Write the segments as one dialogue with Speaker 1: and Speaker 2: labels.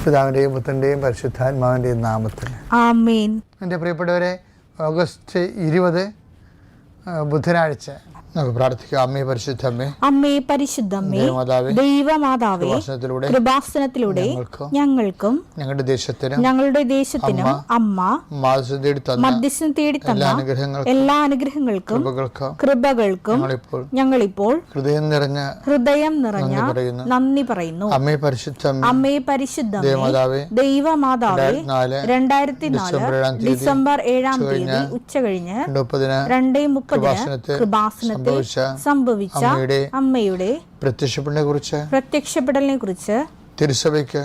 Speaker 1: പിതാവിൻ്റെയും പുത്രൻ്റെയും പരിശുദ്ധാത്മാവിൻ്റെയും നാമത്തിൽ
Speaker 2: ആമേൻ.
Speaker 1: എൻ്റെ പ്രിയപ്പെട്ടവരെ, ഓഗസ്റ്റ് 20 ബുധനാഴ്ച നമുക്ക് പ്രാർത്ഥിക്കാം. അമ്മേ പരിശുദ്ധമ്മേ,
Speaker 2: അമ്മേ പരിശുദ്ധമ്മേ, ദൈവമാതാവേ, കൃപാസനത്തിലൂടെ ഞങ്ങൾക്കും ഞങ്ങളുടെ ദേശത്തിനും അമ്മ മധ്യസ്ഥം തേടി തന്ന എല്ലാ അനുഗ്രഹങ്ങൾക്കും കൃപകൾക്കും ഞങ്ങളിപ്പോൾ ഹൃദയം നിറഞ്ഞ നന്ദി പറയുന്നു.
Speaker 1: അമ്മേ പരിശുദ്ധമ്മേ,
Speaker 2: അമ്മേ പരിശുദ്ധമ്മേ, ദൈവമാതാവേ, 2004 ഡിസംബർ 7 ഉച്ച കഴിഞ്ഞ് 2:30 കൃപാസനത്തിൽ സംഭവിച്ച അമ്മയുടെ പ്രത്യക്ഷപ്പെടലിനെ കുറിച്ച് തിരുസഭയ്ക്ക്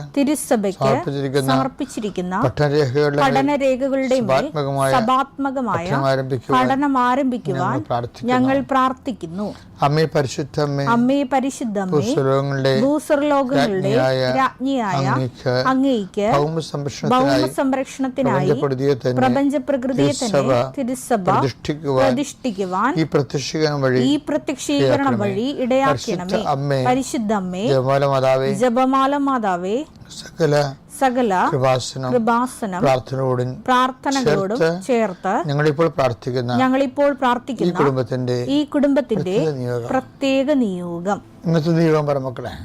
Speaker 2: സമർപ്പിച്ചിരിക്കുന്ന പഠനരേഖകളുടെ സഭാത്മകമായ പഠനം ആരംഭിക്കുവാൻ ഞങ്ങൾ പ്രാർത്ഥിക്കുന്നു.
Speaker 1: അമ്മേ പരിശുദ്ധമ്മേ,
Speaker 2: അമ്മേ പരിശുദ്ധമ്മേ, ഭൂസ്വർലോകങ്ങളുടെ രാജ്ഞിയായ അങ്ങേയ്ക്ക് ഭൗമസംരക്ഷണത്തിനായി പ്രപഞ്ചപ്രകൃതിയെ തന്നെ തിരുസഭ പ്രതിഷ്ഠിക്കുവാൻ ഈ പ്രത്യക്ഷീകരണം വഴി ഇടയാക്കണമേ. പരിശുദ്ധമ്മേ, ജപമാല മാതാവേ, സകല കൃപാസനം പ്രാർത്ഥനകളോടും ചേർത്ത് ഞങ്ങളിപ്പോൾ പ്രാർത്ഥിക്കുന്ന ഈ കുടുംബത്തിന്റെ പ്രത്യേക നിയോഗം.
Speaker 1: ഇന്നത്തെ നിയോഗം പറ മക്കളെ.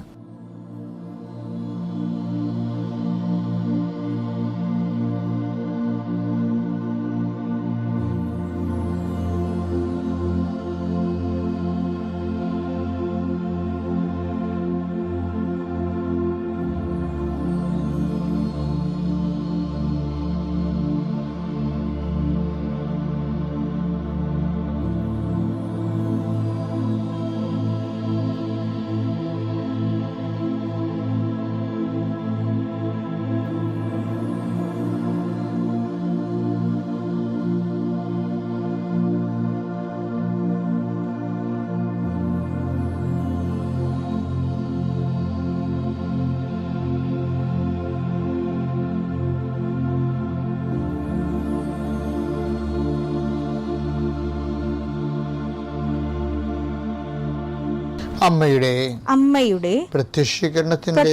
Speaker 1: അമ്മയുടെ പ്രത്യക്ഷീകരണത്തിന്റെ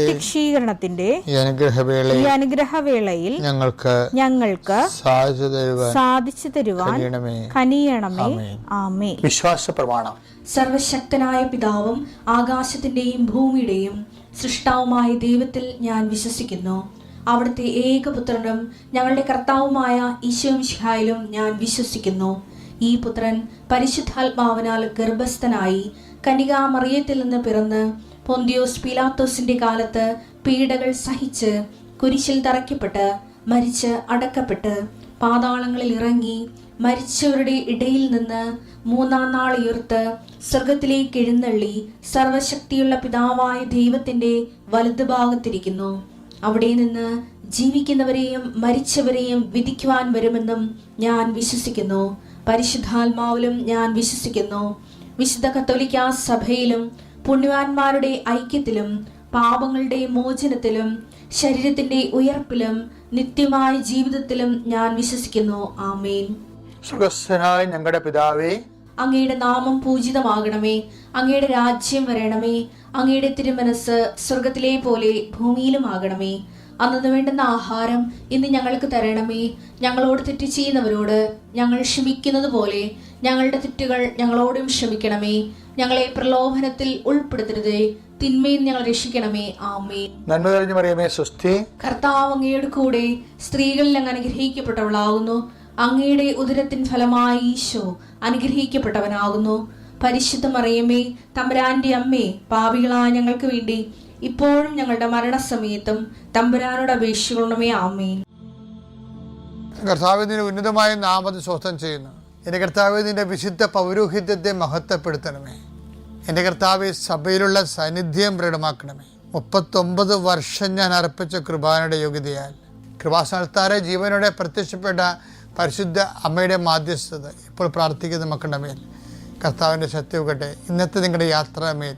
Speaker 1: ഈ അനുഗ്രഹവേളയിൽ ഞങ്ങൾക്ക് സാധിച്ചു തരുവാൻ കനിയണമേ. ആമേൻ. വിശ്വാസ പ്രമാണം.
Speaker 3: സർവശക്തനായ പിതാവും ആകാശത്തിന്റെയും ഭൂമിയുടെയും സൃഷ്ടാവുമായ ദൈവത്തിൽ ഞാൻ വിശ്വസിക്കുന്നു. അവിടുത്തെ ഏകപുത്രനും ഞങ്ങളുടെ കർത്താവുമായ ഈശോ മിശിഹായിലും ഞാൻ വിശ്വസിക്കുന്നു. ഈ പുത്രൻ പരിശുദ്ധാത്മാവിനാൽ ഗർഭസ്ഥനായി കന്യകാമറിയത്തിൽ നിന്ന് പിറന്ന് പൊന്തിയോസ് പീലാത്തോസിന്റെ കാലത്ത് പീഡകൾ സഹിച്ച് കുരിശിൽ തറയ്ക്കപ്പെട്ട് മരിച്ച് അടക്കപ്പെട്ട് പാതാളങ്ങളിൽ ഇറങ്ങി മരിച്ചവരുടെ ഇടയിൽ നിന്ന് 3-ാം നാൾ ഉയർത്ത് സ്വർഗത്തിലേക്ക് എഴുന്നള്ളി സർവശക്തിയുള്ള പിതാവായ ദൈവത്തിന്റെ വലതുഭാഗത്തിരിക്കുന്നു. അവിടെ നിന്ന് ജീവിക്കുന്നവരെയും മരിച്ചവരെയും വിധിക്കുവാൻ വരുമെന്നും ഞാൻ വിശ്വസിക്കുന്നു. പരിശുദ്ധാത്മാവിലും ഞാൻ വിശ്വസിക്കുന്നു. വിശുദ്ധ കത്തോലിക്കാ സഭയിലും പുണ്യവാന്മാരുടെ ഐക്യത്തിലും പാപങ്ങളുടെ മോചനത്തിലും ശരീരത്തിന്റെ ഉയർപ്പിലും നിത്യമായ ജീവിതത്തിലും ഞാൻ വിശ്വസിക്കുന്നു. ആമേൻ.
Speaker 1: സ്വർഗ്ഗസ്ഥനായ ഞങ്ങളുടെ പിതാവേ,
Speaker 3: അങ്ങയുടെ നാമം പൂജിതമാകണമേ. അങ്ങയുടെ രാജ്യം വരണമേ. അങ്ങയുടെ തിരുമനസ് സ്വർഗത്തിലെ പോലെ ഭൂമിയിലും ആകണമേ. അന്നു വേണ്ടുന്ന ആഹാരം ഇന്ന് ഞങ്ങൾക്ക് തരണമേ. ഞങ്ങളോട് തെറ്റ് ചെയ്യുന്നവരോട് ഞങ്ങൾ ക്ഷമിക്കുന്നത് പോലെ ഞങ്ങളുടെ തെറ്റുകൾ ഞങ്ങളോടും ക്ഷമിക്കണമേ. ഞങ്ങളെ പ്രലോഭനത്തിൽ ഉൾപ്പെടുത്തരുതേ, തിന്മയിൽ ഞങ്ങൾ രക്ഷിക്കണമേ. ആമേൻ.
Speaker 1: നന്മ നിറഞ്ഞ മറിയമേ, സ്വസ്തി.
Speaker 3: കർത്താവ് അങ്ങയുടെ കൂടെ സ്ത്രീകളിൽ അങ്ങ് അനുഗ്രഹിക്കപ്പെട്ടവളാകുന്നു. അങ്ങയുടെ ഉദരത്തിൻ ഫലമായി ഈശോ അനുഗ്രഹിക്കപ്പെട്ടവനാകുന്നു. പരിശുദ്ധ മറിയമേ, തമ്പുരാന്റെ അമ്മേ, പാപികളായ ഞങ്ങൾക്ക് വേണ്ടി ഇപ്പോഴും ഞങ്ങളുടെ മരണസമയത്തും തമ്പുരാനോട് അപേക്ഷിക്കണമേ. ആമേൻ.
Speaker 1: കർത്താവ് നിന്റെ ഉന്നതമായ നാമത്തെ സ്വസ്ഥം ചെയ്യുന്നു. എൻ്റെ കർത്താവ് നിന്റെ വിശുദ്ധ പൗരോഹിത്യത്തെ മഹത്വപ്പെടുത്തണമേ. എൻ്റെ കർത്താവ് സഭയിലുള്ള സാന്നിധ്യം പ്രകടമാക്കണമേ. 39 വർഷം ഞാൻ അർപ്പിച്ച കൃപാനയുടെ യോഗ്യതയാൽ കൃപാസനത്താരെ ജീവനോടെ പ്രത്യക്ഷപ്പെട്ട പരിശുദ്ധ അമ്മയുടെ മാധ്യസ്ഥത ഇപ്പോൾ പ്രാർത്ഥിക്കുന്ന മക്കളുടെ മേൽ കർത്താവിൻ്റെ സത്യവുകട്ടെ. ഇന്നത്തെ നിങ്ങളുടെ യാത്രാമേൽ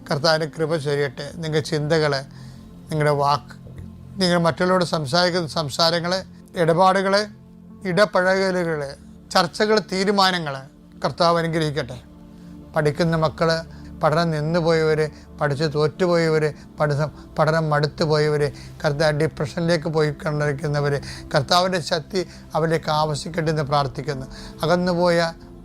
Speaker 1: കർത്താവിൻ്റെ കൃപ ചൊരിയട്ടെ. നിങ്ങളുടെ ചിന്തകൾ, നിങ്ങളുടെ വാക്ക്, നിങ്ങൾ മറ്റുള്ളവരോട് സംസാരിക്കുന്ന സംസാരങ്ങൾ, ഇടപാടുകൾ, ഇടപഴകലുകൾ, ചർച്ചകൾ, തീരുമാനങ്ങൾ കർത്താവ് അനുഗ്രഹിക്കട്ടെ. പഠിക്കുന്ന മക്കൾ പഠനം നിന്നുപോയവർ, പഠിച്ച് തോറ്റുപോയവർ, പഠനം മടുത്തു പോയവർ, കർത്താവ് ഡിപ്രഷനിലേക്ക് പോയി കൊണ്ടിരിക്കുന്നവർ, കർത്താവിൻ്റെ ശക്തി അവരിലേക്ക് ആവശ്യിക്കട്ടെ എന്ന് പ്രാർത്ഥിക്കുന്നു. അകന്നുപോയ,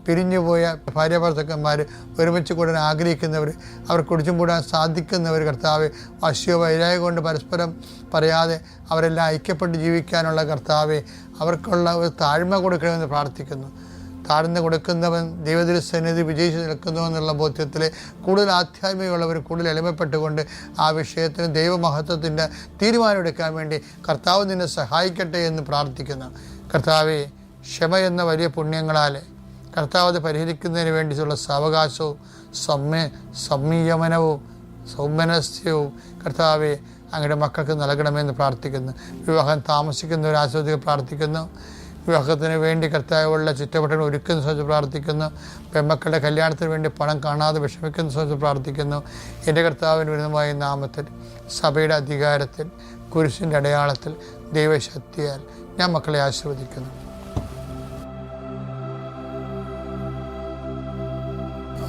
Speaker 1: പിരിഞ്ഞുപോയ ഭാര്യ ഭർത്താക്കന്മാർ, ഒരുമിച്ച് കൂടാൻ ആഗ്രഹിക്കുന്നവർ, അവർ കുടിച്ചും കൂടാൻ സാധിക്കുന്നവർ, കർത്താവ് വാശിയോ വൈരാഗ്യം കൊണ്ട് പരസ്പരം പറയാതെ അവരെല്ലാം ഐക്യപ്പെട്ട് ജീവിക്കാനുള്ള കർത്താവെ അവർക്കുള്ള ഒരു താഴ്മ കൊടുക്കണമെന്ന് പ്രാർത്ഥിക്കുന്നു. താഴ്ന്നു കൊടുക്കുന്നവൻ ദൈവത്തിൻ്റെ സന്നിധി വിജയിച്ച് നിൽക്കുന്നു എന്നുള്ള ബോധ്യത്തിൽ കൂടുതൽ ആധ്യാത്മികമുള്ളവർ കൂടുതൽ എളിമപ്പെട്ടുകൊണ്ട് ആ വിഷയത്തിന് ദൈവമഹത്വത്തിൻ്റെ തീരുമാനമെടുക്കാൻ വേണ്ടി കർത്താവ് നിന്നെ സഹായിക്കട്ടെ എന്ന് പ്രാർത്ഥിക്കുന്നു. കർത്താവെ, ക്ഷമ എന്ന വലിയ പുണ്യങ്ങളാൽ കർത്താവ് അത് പരിഹരിക്കുന്നതിന് വേണ്ടിയിട്ടുള്ള സാവകാശവും സംയമനവും സൗമനസ്യവും കർത്താവെ അങ്ങയുടെ മക്കൾക്ക് നൽകണമെന്ന് പ്രാർത്ഥിക്കുന്നു. വിവാഹം താമസിക്കുന്നവർ ആസ്വദിക്കാൻ പ്രാർത്ഥിക്കുന്നു. വിവാഹത്തിന് വേണ്ടി കർത്താവുള്ള ചുറ്റവട്ടങ്ങൾ ഒരുക്കുന്ന സമയത്ത് പ്രാർത്ഥിക്കുന്നു. പെൺമക്കളുടെ കല്യാണത്തിന് വേണ്ടി പണം കാണാതെ വിഷമിക്കുന്ന സമയത്ത് പ്രാർത്ഥിക്കുന്നു. എൻ്റെ കർത്താവിന് വിരുദ്ധമായ നാമത്തിൽ, സഭയുടെ അധികാരത്തിൽ, കുരിശിൻ്റെ അടയാളത്തിൽ, ദൈവശക്തിയാൽ ഞാൻ മക്കളെ ആശീർവദിക്കുന്നു.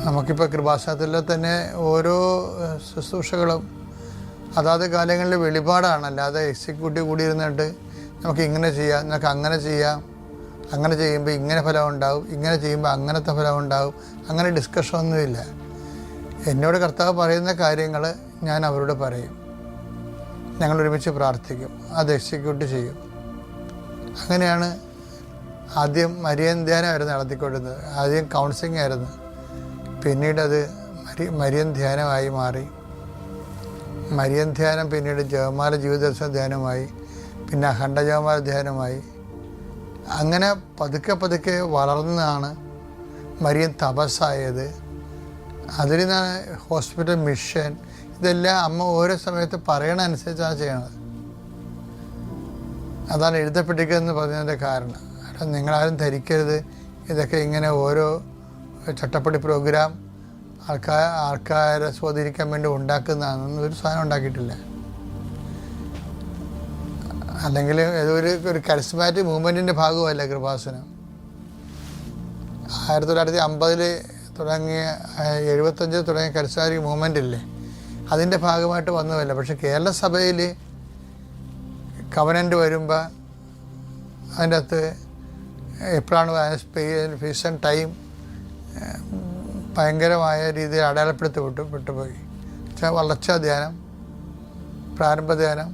Speaker 1: നമുക്കിപ്പോൾ കൃപാസനത്തിൽ തന്നെ ഓരോ ശുശ്രൂഷകളും അതാത് കാലങ്ങളിൽ വെളിപാടാണ്, അല്ലാതെ എക്സിക്യൂട്ടീവ് കൂടി ഇരുന്നിട്ട് നമുക്ക് ഇങ്ങനെ ചെയ്യാം, നമുക്ക് അങ്ങനെ ചെയ്യാം, അങ്ങനെ ചെയ്യുമ്പോൾ ഇങ്ങനെ ഫലം ഉണ്ടാവും, ഇങ്ങനെ ചെയ്യുമ്പോൾ അങ്ങനത്തെ ഫലം ഉണ്ടാവും, അങ്ങനെ ഡിസ്കഷനൊന്നുമില്ല. എന്നോട് കർത്താവ് പറയുന്ന കാര്യങ്ങൾ ഞാൻ അവരോട് പറയും, ഞങ്ങൾ ഒരുമിച്ച് പ്രാർത്ഥിക്കും, അത് എക്സിക്യൂട്ട് ചെയ്യും. അങ്ങനെയാണ് ആദ്യം മരിയൻ ധ്യാനമായിരുന്നു നടത്തിക്കൊണ്ടിരുന്നത്. ആദ്യം കൗൺസിലിംഗ് ആയിരുന്നു, പിന്നീടത് മരിയൻ ധ്യാനമായി മാറി. മരിയൻ ധ്യാനം പിന്നീട് ജപമാല ജീവിതദർശന ധ്യാനമായി, പിന്നെ അഖണ്ഡ ജപമാല ധ്യാനമായി. അങ്ങനെ പതുക്കെ വളർന്നാണ് മരിയൻ തപസ്സായത്. അതിൽ നിന്നാണ് ഹോസ്പിറ്റൽ മിഷൻ. ഇതെല്ലാം അമ്മ ഓരോ സമയത്ത് പറയണ അനുസരിച്ചാണ് ചെയ്യണത്. അതാണ് എഴുതപ്പെട്ടിരിക്കുന്നതെന്ന് പറഞ്ഞതിൻ്റെ കാരണം. നിങ്ങളാരും ധരിക്കരുത് ഇതൊക്കെ ഇങ്ങനെ ഓരോ ചട്ടപ്പടി പ്രോഗ്രാം ആൾക്കാരെ സ്വാധീനിക്കാൻ വേണ്ടി ഉണ്ടാക്കുന്നതാണെന്ന് ഒരു സാധനം ഉണ്ടാക്കിയിട്ടില്ല. അല്ലെങ്കിൽ ഏതൊരു കരിസ്മാറ്റിക് മൂവ്മെൻറ്റിൻ്റെ ഭാഗമല്ല കൃപാസനം. 1950 തുടങ്ങിയ 75 തുടങ്ങിയ കരിസ്മാറ്റിക് മൂവ്മെൻ്റ് ഇല്ലേ, അതിൻ്റെ ഭാഗമായിട്ട് വന്നതല്ല. പക്ഷെ കേരള സഭയിൽ കവനൻ്റ് വരുമ്പോൾ അതിൻ്റെ അകത്ത് എപ്പോഴാണ് ഫീസൺ ടൈം ഭയങ്കരമായ രീതിയിൽ അടയാളപ്പെടുത്തപ്പെട്ടുപോയി. വളർച്ചാ ധ്യാനം, പ്രാരംഭ ധ്യാനം,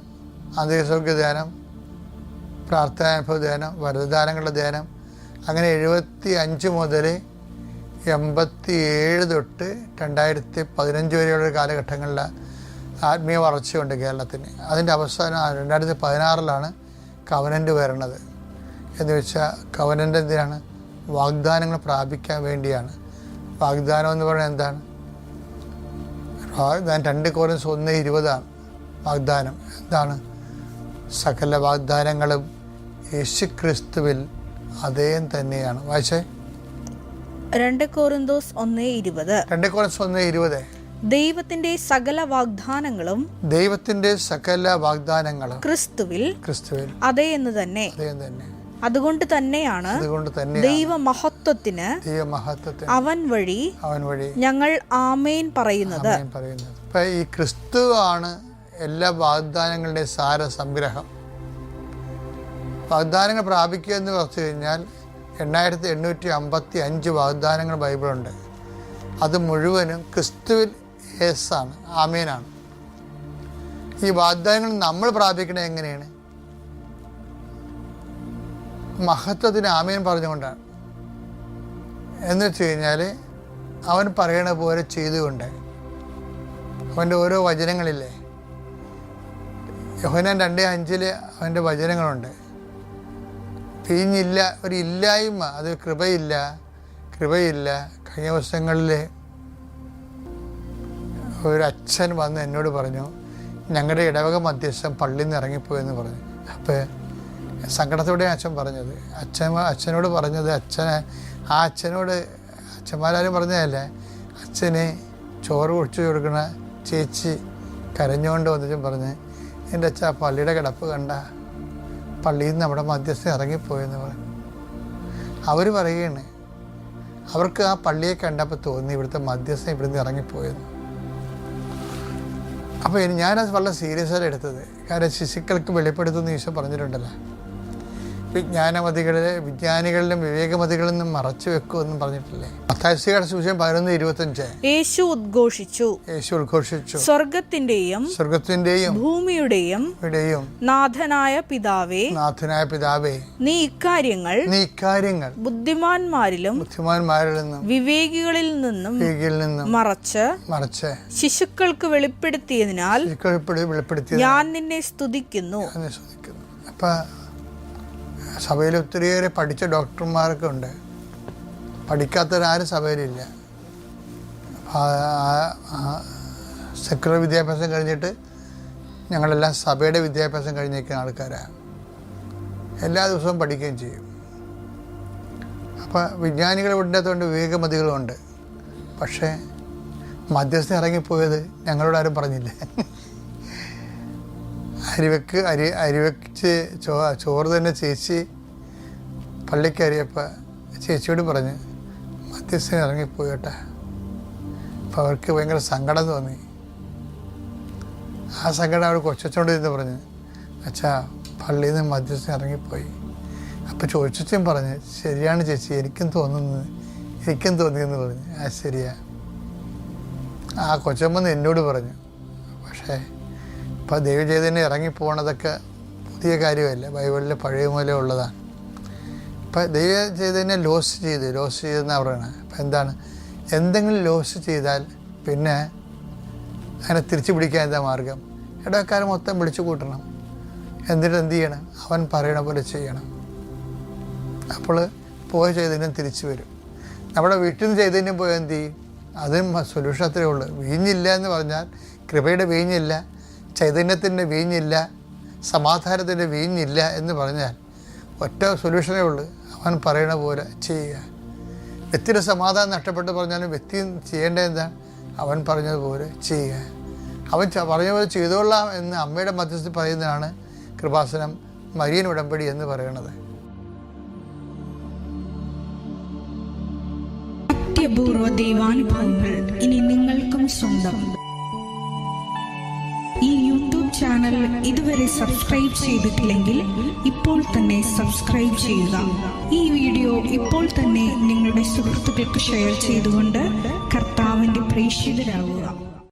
Speaker 1: ആന്തരികസൗഖ്യ ധ്യാനം, പ്രാർത്ഥനാനുഭവ ധ്യാനം, വരദാനങ്ങളുടെ ധ്യാനം, അങ്ങനെ 75 മുതൽ 87 തൊട്ട് 2015 വരെയുള്ള കാലഘട്ടങ്ങളിൽ ആത്മീയ വളർച്ചയുണ്ട് കേരളത്തിന്. അതിൻ്റെ അവസാനം 2016 കവനൻ്റ് വരണത്. എന്ന് വെച്ചാൽ കവനൻ്റ് എന്തിനാണ്? വാഗ്ദാനങ്ങൾ പ്രാപിക്കാൻ വേണ്ടിയാണ്. വാഗ്ദാനം എന്ന് പറയുന്നത് എന്താണ്? 2 കൊരിന്ത്യർ 1:20 വാഗ്ദാനം. എന്താണ്? സകല വാഗ്ദാനങ്ങളും യേശുക്രിസ്തുവിൽ അതേ തന്നെയാണ്. വായിച്ചേ,
Speaker 2: 2 കൊരിന്ത്യർ
Speaker 1: 1:20.
Speaker 2: ദൈവത്തിന്റെ സകല വാഗ്ദാനങ്ങളും ക്രിസ്തുവിൽ അതേ എന്ന് തന്നെ. അതുകൊണ്ട് തന്നെയാണ് ദൈവമഹത്വത്തിന് അവൻ വഴി ഞങ്ങൾ ആമേൻ പറയുന്നത്.
Speaker 1: ഈ ക്രിസ്തു ആണ് എല്ലാ വാഗ്ദാനങ്ങളുടെയും സാരസംഗ്രഹം. വാഗ്ദാനങ്ങൾ പ്രാപിക്കുക എന്ന് പറഞ്ഞു കഴിഞ്ഞാൽ 8855 വാഗ്ദാനങ്ങൾ ബൈബിളുണ്ട്. അത് മുഴുവനും ക്രിസ്തുവിൽ യേസാണ്, ആമേനാണ്. ഈ വാഗ്ദാനങ്ങൾ നമ്മൾ പ്രാപിക്കണത് എങ്ങനെയാണ്? മഹത്വത്തിന് ആമേൻ പറഞ്ഞുകൊണ്ടാണ്. എന്ന് വെച്ച് കഴിഞ്ഞാൽ അവൻ പറയണ പോലെ ചെയ്തുകൊണ്ട്. അവൻ്റെ ഓരോ വചനങ്ങളില്ലേ, യോഹന്നാൻ 2:5 അവൻ്റെ വചനങ്ങളുണ്ട്. പിരിഞ്ഞില്ല, ഒരു ഇല്ലായ്മ, അത് കൃപയില്ല. കഴിഞ്ഞ ദിവസങ്ങളിൽ ഒരു അച്ഛൻ വന്ന് എന്നോട് പറഞ്ഞു, ഞങ്ങളുടെ ഇടവക മധ്യസ്ഥൻ പള്ളിയിൽ നിന്ന് ഇറങ്ങിപ്പോയെന്ന് പറഞ്ഞു. അപ്പോൾ സങ്കടത്തോടെ അച്ഛൻ പറഞ്ഞത്, അച്ഛനോട് പറഞ്ഞത്, അച്ഛന്മാരും പറഞ്ഞതല്ലേ, അച്ഛന് ചോറ് കുടിച്ചു കൊടുക്കണ ചേച്ചി കരഞ്ഞുകൊണ്ട് വന്നിട്ടും പറഞ്ഞ്, എൻ്റെ അച്ഛൻ പള്ളിയുടെ കിടപ്പ് കണ്ട, പള്ളിയിൽ നിന്ന് നമ്മുടെ മധ്യസ്ഥൻ ഇറങ്ങിപ്പോയെന്ന് പറഞ്ഞു. അവർ പറയുകയാണ്, അവർക്ക് ആ പള്ളിയെ കണ്ടപ്പോൾ തോന്നി ഇവിടുത്തെ മധ്യസ്ഥം ഇവിടുന്ന് ഇറങ്ങിപ്പോയെന്ന്. അപ്പോൾ ഞാനത് വളരെ സീരിയസ് ആയിട്ട് എടുത്തത്. കാരണം ശിശുക്കൾക്ക് വെളിപ്പെടുത്തുന്ന ഈശോ പറഞ്ഞിട്ടുണ്ടല്ലോ, വിജ്ഞാനികളിലും വിവേകമതികളിൽ നിന്നും മറച്ചു വെക്കുമെന്നും പറഞ്ഞിട്ടില്ലേ. മത്തായിയുടെ സുവിശേഷം 11:25.
Speaker 2: യേശു ഉദ്ഘോഷിച്ചു, സ്വർഗത്തിന്റെയും ഭൂമിയുടെയും നാഥനായ പിതാവേ, നീ ഇക്കാര്യങ്ങൾ ബുദ്ധിമാന്മാരിൽ നിന്നും വിവേകികളിൽ നിന്നും മറച്ച് ശിശുക്കൾക്ക് വെളിപ്പെടുത്തിയതിനാൽ ഞാൻ നിന്നെ സ്തുതിക്കുന്നു.
Speaker 1: അപ്പൊ സഭയിൽ ഒത്തിരിയേറെ പഠിച്ച ഡോക്ടർമാരൊക്കെ ഉണ്ട്, പഠിക്കാത്തവരാരും സഭയിലില്ല. സെക്കുലർ വിദ്യാഭ്യാസം കഴിഞ്ഞിട്ട് ഞങ്ങളെല്ലാം സഭയുടെ വിദ്യാഭ്യാസം കഴിഞ്ഞിരിക്കുന്ന ആൾക്കാരാണ്. എല്ലാ ദിവസവും പഠിക്കുകയും ചെയ്യും. അപ്പോൾ വിജ്ഞാനികൾ ഉണ്ടാത്തതുകൊണ്ട് വിവേകമതികളുമുണ്ട്. പക്ഷേ മധ്യസ്ഥ ഇറങ്ങിപ്പോയത് ഞങ്ങളോട് ആരും പറഞ്ഞില്ല. അരിവെച്ച് ചോറ് തന്നെ ചേച്ചി പള്ളിക്കറിയപ്പോൾ ചേച്ചിയോട് പറഞ്ഞ് മധ്യസ്ഥന് ഇറങ്ങിപ്പോയി കേട്ടാ. അപ്പോൾ അവർക്ക് ഭയങ്കര സങ്കടം തോന്നി. ആ സങ്കടം അവർ കൊച്ചോട് നിന്ന് പറഞ്ഞ്, അച്ഛാ പള്ളിയിൽ നിന്ന് മധ്യസ്ഥൻ ഇറങ്ങിപ്പോയി. അപ്പോൾ ചോദിച്ചും പറഞ്ഞ്, ശരിയാണ് ചേച്ചി, എനിക്കും തോന്നിയെന്ന് പറഞ്ഞു. ആ ശരിയാ. ആ കൊച്ചമ്മന്ന് എന്നോട് പറഞ്ഞു. പക്ഷേ ഇപ്പോൾ ദൈവചൈതന്യം ഇറങ്ങിപ്പോണതൊക്കെ പുതിയ കാര്യമല്ല, ബൈബിളിൽ പഴയ മൂലം ഉള്ളതാണ്. ഇപ്പം ദൈവചൈതന്യം ലോസ് ചെയ്തെന്നാണ് പറയുന്നത്. അപ്പം എന്താണ്, എന്തെങ്കിലും ലോസ് ചെയ്താൽ പിന്നെ അതിനെ തിരിച്ചു പിടിക്കാൻ എന്താ മാർഗം? ഇടക്കാരെ മൊത്തം വിളിച്ചു കൂട്ടണം. എന്നിട്ട് എന്ത് ചെയ്യണം? അവൻ പറയണ പോലെ ചെയ്യണം. അപ്പോൾ പോയ ചൈതന്യം തിരിച്ചു വരും. നമ്മുടെ വീട്ടിൽ നിന്ന് ചൈതന്യം പോയാൽ എന്ത് ചെയ്യും? അതും സൊല്യൂഷൻ അത്രയേ ഉള്ളൂ. വീഞ്ഞില്ല എന്ന് പറഞ്ഞാൽ കൃപയുടെ വീഞ്ഞില്ല, ചൈതന്യത്തിൻ്റെ വീഞ്ഞില്ല, സമാധാനത്തിൻ്റെ വീഞ്ഞില്ല എന്ന് പറഞ്ഞാൽ ഒറ്റ സൊല്യൂഷനേ ഉള്ളൂ, അവൻ പറയണ പോലെ ചെയ്യുക. വ്യക്തിയുടെ സമാധാനം നഷ്ടപ്പെട്ട് പറഞ്ഞാലും വ്യക്തി ചെയ്യേണ്ടത് എന്താണ്? അവൻ പറഞ്ഞതുപോലെ ചെയ്യുക. അവൻ പറഞ്ഞ പോലെ ചെയ്തോളാം എന്ന് അമ്മയുടെ മധ്യസ്ഥത്തിൽ പറയുന്നതാണ് കൃപാസനം മരിയൻ ഉടമ്പടി എന്ന് പറയുന്നത്.
Speaker 4: അത്യപൂർവ ദൈവാനുഭവങ്ങൾ ഇനി നിങ്ങൾക്കും സ്വന്തം. ഈ യൂട്യൂബ് ചാനൽ ഇതുവരെ സബ്സ്ക്രൈബ് ചെയ്തിട്ടില്ലെങ്കിൽ ഇപ്പോൾ തന്നെ സബ്സ്ക്രൈബ് ചെയ്യുക. ഈ വീഡിയോ ഇപ്പോൾ തന്നെ നിങ്ങളുടെ സുഹൃത്തുക്കൾക്ക് ഷെയർ ചെയ്തുകൊണ്ട് കർത്താവിന്റെ പ്രേക്ഷിതരാകുക.